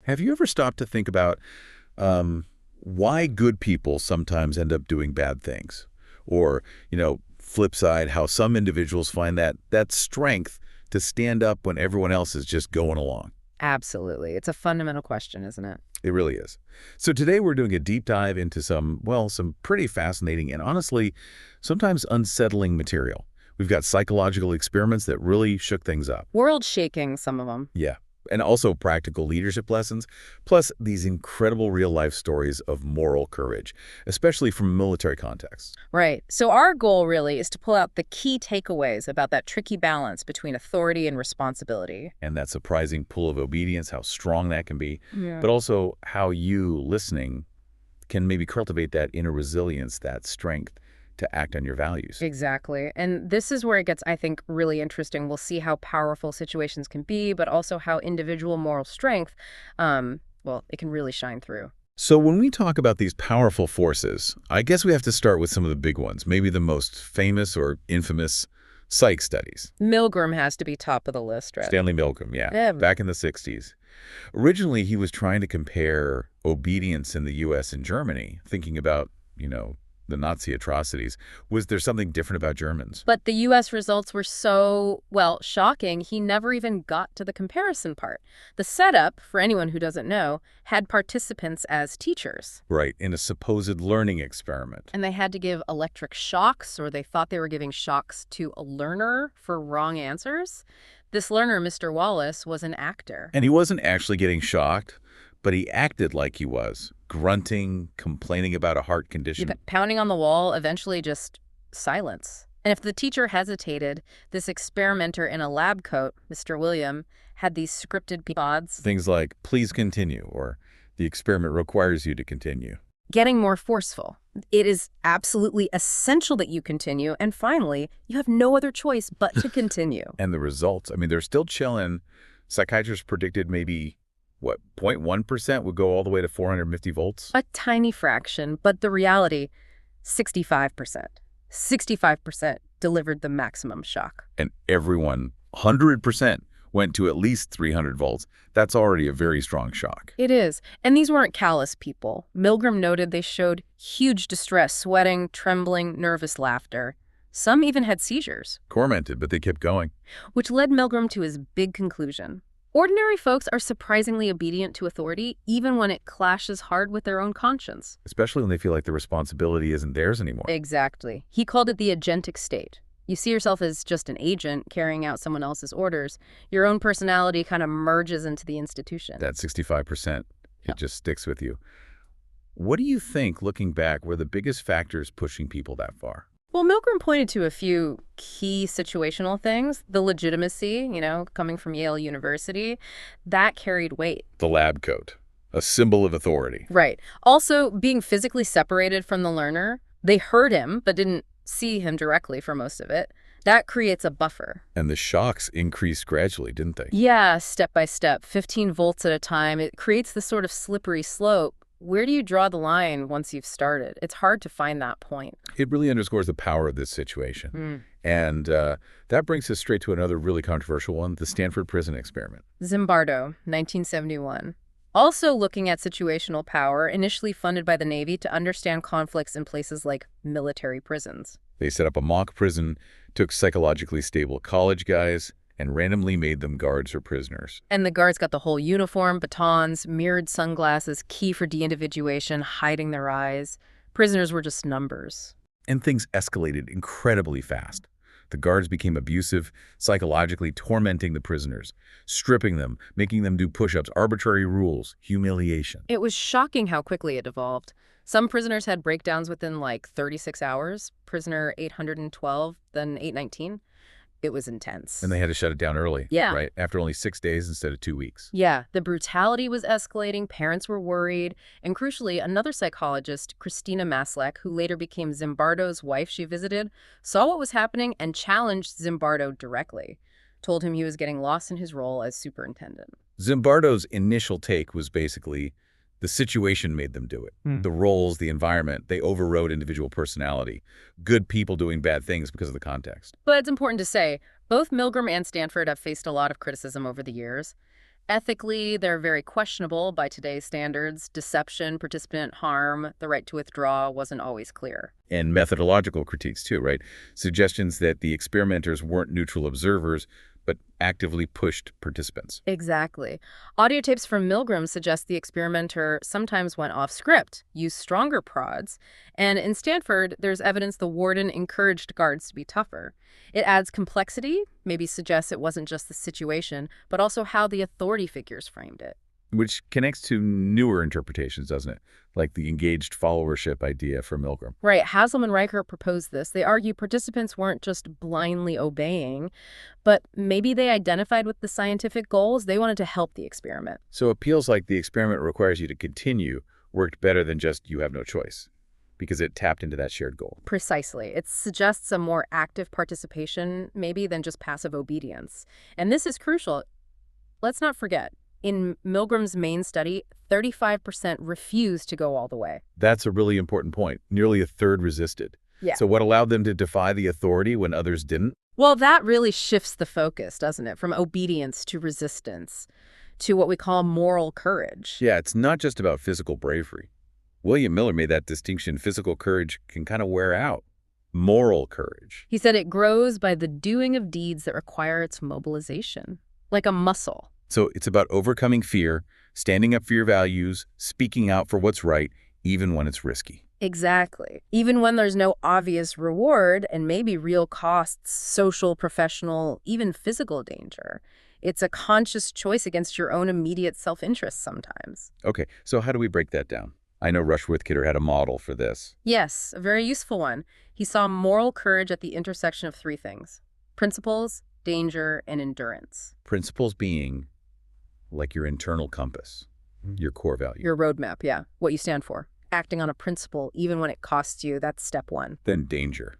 Have you ever stopped to think about why good people sometimes end up doing bad things? Or, flip side, how some individuals find that strength to stand up when everyone else is just going along? Absolutely. It's a fundamental question, isn't it? It really is. So today we're doing a deep dive into some pretty fascinating and honestly, sometimes unsettling material. We've got psychological experiments that really shook things up. World-shaking, some of them. Yeah. And also practical leadership lessons, plus these incredible real-life stories of moral courage, especially from military contexts. Right. So our goal really is to pull out the key takeaways about that tricky balance between authority and responsibility. And that surprising pull of obedience, how strong that can be, Yeah. but also how you, listening, can maybe cultivate that inner resilience, that strength to act on your values. Exactly. And this is where it gets, I think, really interesting. We'll see how powerful situations can be, but also how individual moral strength, it can really shine through. So when we talk about these powerful forces, I guess we have to start with some of the big ones, maybe the most famous or infamous psych studies. Milgram has to be top of the list, right? Stanley Milgram, yeah, back in the 60s. Originally, he was trying to compare obedience in the U.S. and Germany, thinking about, the Nazi atrocities. Was there something different about Germans? But the U.S. results were so, shocking, he never even got to the comparison part. The setup, for anyone who doesn't know, had participants as teachers. Right, in a supposed learning experiment. And they had to give electric shocks, or they thought they were giving shocks to a learner for wrong answers. This learner, Mr. Wallace, was an actor. And he wasn't actually getting shocked, but he acted like he was, grunting, complaining about a heart condition. Pounding on the wall, eventually just silence. And if the teacher hesitated, this experimenter in a lab coat, Mr. William, had these scripted pods. Things like, please continue, or the experiment requires you to continue. Getting more forceful. It is absolutely essential that you continue. And finally, you have no other choice but to continue. And the results, they're still chilling. Psychiatrists predicted maybe 0.1% would go all the way to 450 volts? A tiny fraction, but the reality, 65%. 65% delivered the maximum shock. And everyone, 100%, went to at least 300 volts. That's already a very strong shock. It is. And these weren't callous people. Milgram noted they showed huge distress, sweating, trembling, nervous laughter. Some even had seizures. Tormented, but they kept going. Which led Milgram to his big conclusion. Ordinary folks are surprisingly obedient to authority, even when it clashes hard with their own conscience. Especially when they feel like the responsibility isn't theirs anymore. Exactly. He called it the agentic state. You see yourself as just an agent carrying out someone else's orders. Your own personality kind of merges into the institution. That 65%, it just sticks with you. What do you think, looking back, were the biggest factors pushing people that far? Well, Milgram pointed to a few key situational things. The legitimacy, coming from Yale University, that carried weight. The lab coat, a symbol of authority. Right. Also, being physically separated from the learner. They heard him, but didn't see him directly for most of it. That creates a buffer. And the shocks increased gradually, didn't they? Yeah, step by step, 15 volts at a time. It creates this sort of slippery slope. Where do you draw the line once you've started? It's hard to find that point. It really underscores the power of this situation. And that brings us straight to another really controversial one, the Stanford Prison Experiment. Zimbardo, 1971. Also looking at situational power, initially funded by the Navy to understand conflicts in places like military prisons. They set up a mock prison, took psychologically stable college guys, and randomly made them guards or prisoners. And the guards got the whole uniform, batons, mirrored sunglasses, key for de-individuation, hiding their eyes. Prisoners were just numbers. And things escalated incredibly fast. The guards became abusive, psychologically tormenting the prisoners, stripping them, making them do push-ups, arbitrary rules, humiliation. It was shocking how quickly it evolved. Some prisoners had breakdowns within 36 hours. Prisoner 812, then 819. It was intense. And they had to shut it down early, yeah, right? After only 6 days instead of 2 weeks. Yeah, the brutality was escalating, parents were worried, and crucially, another psychologist, Christina Maslach, who later became Zimbardo's wife she visited, saw what was happening and challenged Zimbardo directly, told him he was getting lost in his role as superintendent. Zimbardo's initial take was basically, the situation made them do it. The roles, the environment, they overrode individual personality. Good people doing bad things because of the context. But it's important to say, both Milgram and Stanford have faced a lot of criticism over the years. Ethically, they're very questionable by today's standards. Deception, participant harm, the right to withdraw wasn't always clear. And methodological critiques too, right? Suggestions that the experimenters weren't neutral observers, but actively pushed participants. Exactly. Audio tapes from Milgram suggest the experimenter sometimes went off script, used stronger prods, and in Stanford, there's evidence the warden encouraged guards to be tougher. It adds complexity, maybe suggests it wasn't just the situation, but also how the authority figures framed it. Which connects to newer interpretations, doesn't it? Like the engaged followership idea from Milgram. Right, Haslam and Riker proposed this. They argue participants weren't just blindly obeying, but maybe they identified with the scientific goals. They wanted to help the experiment. So appeals like the experiment requires you to continue worked better than just you have no choice, because it tapped into that shared goal. Precisely. It suggests a more active participation, maybe, than just passive obedience. And this is crucial. Let's not forget, in Milgram's main study, 35% refused to go all the way. That's a really important point. Nearly a third resisted. Yeah. So what allowed them to defy the authority when others didn't? Well, that really shifts the focus, doesn't it? From obedience to resistance to what we call moral courage. Yeah, it's not just about physical bravery. William Miller made that distinction. Physical courage can kind of wear out. Moral courage. He said it grows by the doing of deeds that require its mobilization, like a muscle. So it's about overcoming fear, standing up for your values, speaking out for what's right, even when it's risky. Exactly. Even when there's no obvious reward and maybe real costs, social, professional, even physical danger. It's a conscious choice against your own immediate self-interest sometimes. Okay, so how do we break that down? I know Rushworth Kidder had a model for this. Yes, a very useful one. He saw moral courage at the intersection of three things: principles, danger, and endurance. Principles being like your internal compass, your core value. Your roadmap, yeah, what you stand for. Acting on a principle, even when it costs you, that's step one. Then danger.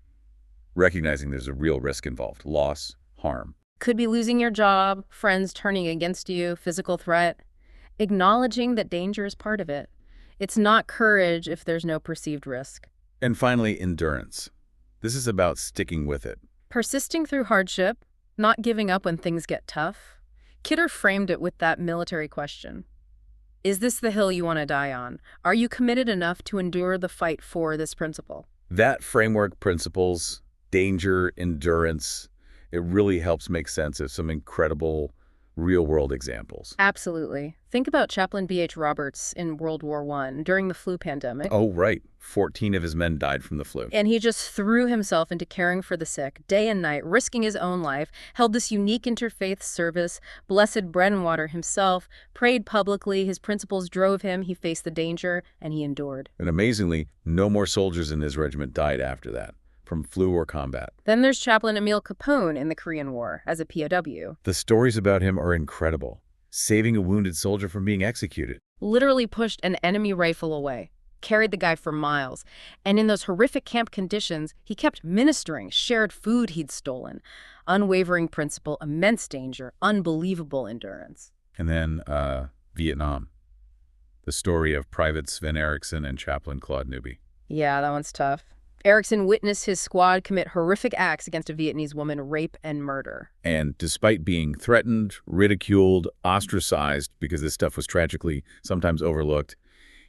Recognizing there's a real risk involved, loss, harm. Could be losing your job, friends turning against you, physical threat. Acknowledging that danger is part of it. It's not courage if there's no perceived risk. And finally, endurance. This is about sticking with it. Persisting through hardship, not giving up when things get tough. Kidder framed it with that military question. Is this the hill you want to die on? Are you committed enough to endure the fight for this principle? That framework, principles, danger, endurance, it really helps make sense of some incredible real-world examples. Absolutely. Think about Chaplain B.H. Roberts in World War I during the flu pandemic. Oh, right. 14 of his men died from the flu. And he just threw himself into caring for the sick, day and night, risking his own life, held this unique interfaith service, blessed bread and water himself, prayed publicly, his principles drove him, he faced the danger, and he endured. And amazingly, no more soldiers in his regiment died after that, from flu or combat. Then there's Chaplain Emil Capone in the Korean War as a POW. The stories about him are incredible. Saving a wounded soldier from being executed. Literally pushed an enemy rifle away, carried the guy for miles. And in those horrific camp conditions, he kept ministering, shared food he'd stolen. Unwavering principle, immense danger, unbelievable endurance. And then Vietnam. The story of Private Sven Erickson and Chaplain Claude Newby. Yeah, that one's tough. Erickson witnessed his squad commit horrific acts against a Vietnamese woman, rape and murder. And despite being threatened, ridiculed, ostracized, because this stuff was tragically sometimes overlooked,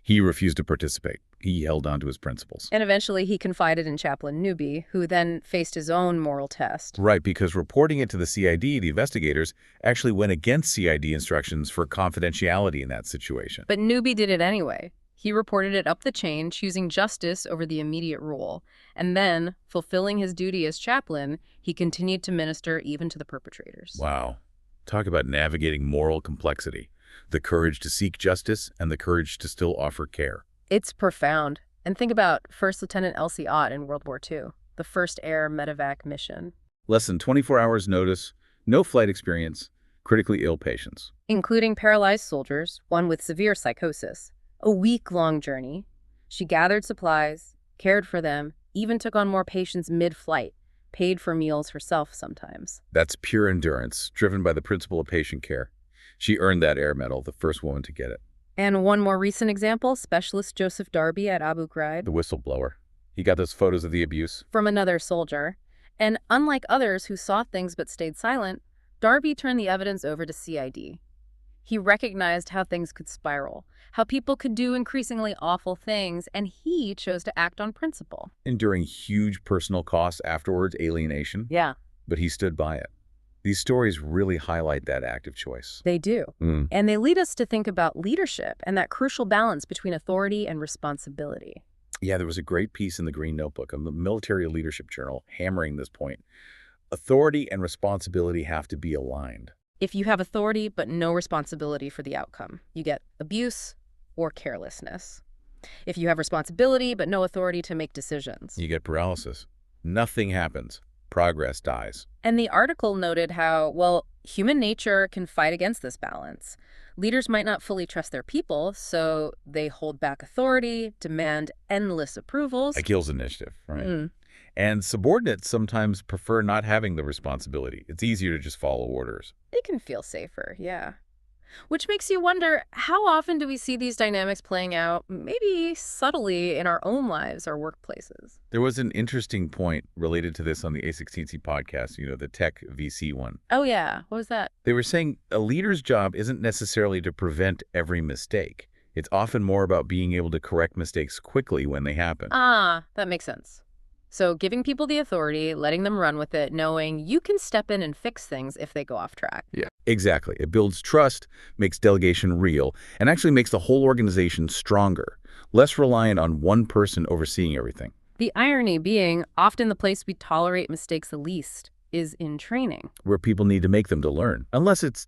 he refused to participate. He held on to his principles. And eventually he confided in Chaplain Newby, who then faced his own moral test. Right, because reporting it to the CID, the investigators, actually went against CID instructions for confidentiality in that situation. But Newby did it anyway. He reported it up the chain, choosing justice over the immediate rule. And then, fulfilling his duty as chaplain, he continued to minister even to the perpetrators. Wow. Talk about navigating moral complexity. The courage to seek justice and the courage to still offer care. It's profound. And think about First Lieutenant Elsie Ott in World War II, the first air medevac mission. Less than 24 hours notice, no flight experience, critically ill patients. Including paralyzed soldiers, one with severe psychosis. A week-long journey. She gathered supplies, cared for them, even took on more patients mid-flight, paid for meals herself sometimes. That's pure endurance, driven by the principle of patient care. She earned that air medal, the first woman to get it. And one more recent example, Specialist Joseph Darby at Abu Ghraib. The whistleblower. He got those photos of the abuse. From another soldier. And unlike others who saw things but stayed silent, Darby turned the evidence over to CID. He recognized how things could spiral, how people could do increasingly awful things, and he chose to act on principle. Enduring huge personal costs afterwards, alienation, Yeah, but he stood by it. These stories really highlight that active choice. they do. Mm. And they lead us to think about leadership and that crucial balance between authority and responsibility. Yeah, there was a great piece in the Green Notebook, a military leadership journal, hammering this point. Authority and responsibility have to be aligned. If you have authority but no responsibility for the outcome, you get abuse or carelessness. If you have responsibility but no authority to make decisions. You get paralysis. Nothing happens. Progress dies. And the article noted how, well, human nature can fight against this balance. Leaders might not fully trust their people, so they hold back authority, demand endless approvals. That kills initiative, right? Mm. And subordinates sometimes prefer not having the responsibility. It's easier to just follow orders. It can feel safer, yeah. Which makes you wonder, how often do we see these dynamics playing out, maybe subtly, in our own lives or workplaces? There was an interesting point related to this on the A16C podcast, the tech VC one. Oh, yeah. What was that? They were saying a leader's job isn't necessarily to prevent every mistake. It's often more about being able to correct mistakes quickly when they happen. Ah, that makes sense. So giving people the authority, letting them run with it, knowing you can step in and fix things if they go off track. Yeah, exactly. It builds trust, makes delegation real, and actually makes the whole organization stronger, less reliant on one person overseeing everything. The irony being, often the place we tolerate mistakes the least is in training. Where people need to make them to learn. Unless it's,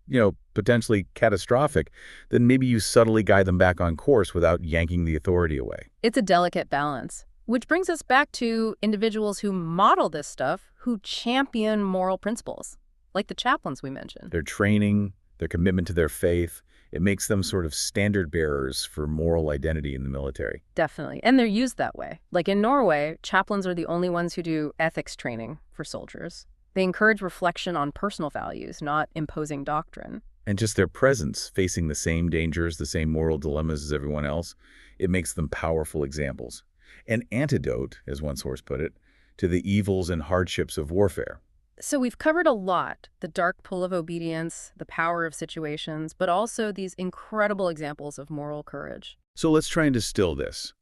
potentially catastrophic, then maybe you subtly guide them back on course without yanking the authority away. It's a delicate balance. Which brings us back to individuals who model this stuff, who champion moral principles, like the chaplains we mentioned. Their training, their commitment to their faith, it makes them sort of standard bearers for moral identity in the military. Definitely. And they're used that way. Like in Norway, chaplains are the only ones who do ethics training for soldiers. They encourage reflection on personal values, not imposing doctrine. And just their presence, facing the same dangers, the same moral dilemmas as everyone else, it makes them powerful examples. An antidote, as one source put it, to the evils and hardships of warfare. So we've covered a lot, the dark pull of obedience, the power of situations, but also these incredible examples of moral courage. So let's try and distill this.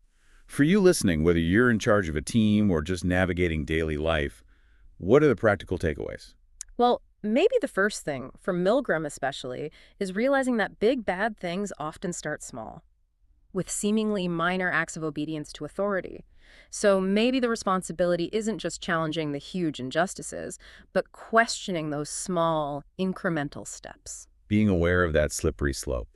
For you listening, whether you're in charge of a team or just navigating daily life, what are the practical takeaways? Well, maybe the first thing, for Milgram especially, is realizing that big bad things often start small, with seemingly minor acts of obedience to authority. So maybe the responsibility isn't just challenging the huge injustices, but questioning those small, incremental steps. Being aware of that slippery slope.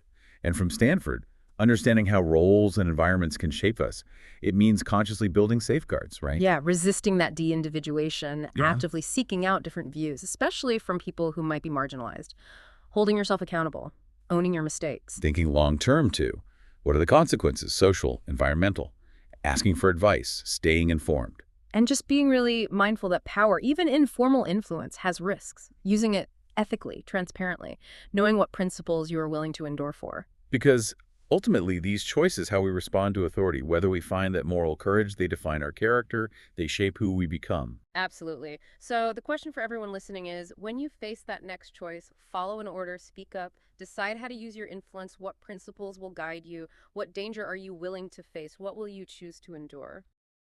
And from Stanford, understanding how roles and environments can shape us. It means consciously building safeguards, right? Yeah, resisting that de-individuation, Yeah. actively seeking out different views, especially from people who might be marginalized. Holding yourself accountable, owning your mistakes. Thinking long-term, too. What are the consequences, social, environmental? Asking for advice, staying informed. And just being really mindful that power, even informal influence, has risks. Using it ethically, transparently, knowing what principles you are willing to endure for. Because ultimately, these choices, how we respond to authority, whether we find that moral courage, they define our character, they shape who we become. Absolutely. So the question for everyone listening is, when you face that next choice, follow an order, speak up, decide how to use your influence, what principles will guide you, what danger are you willing to face, what will you choose to endure?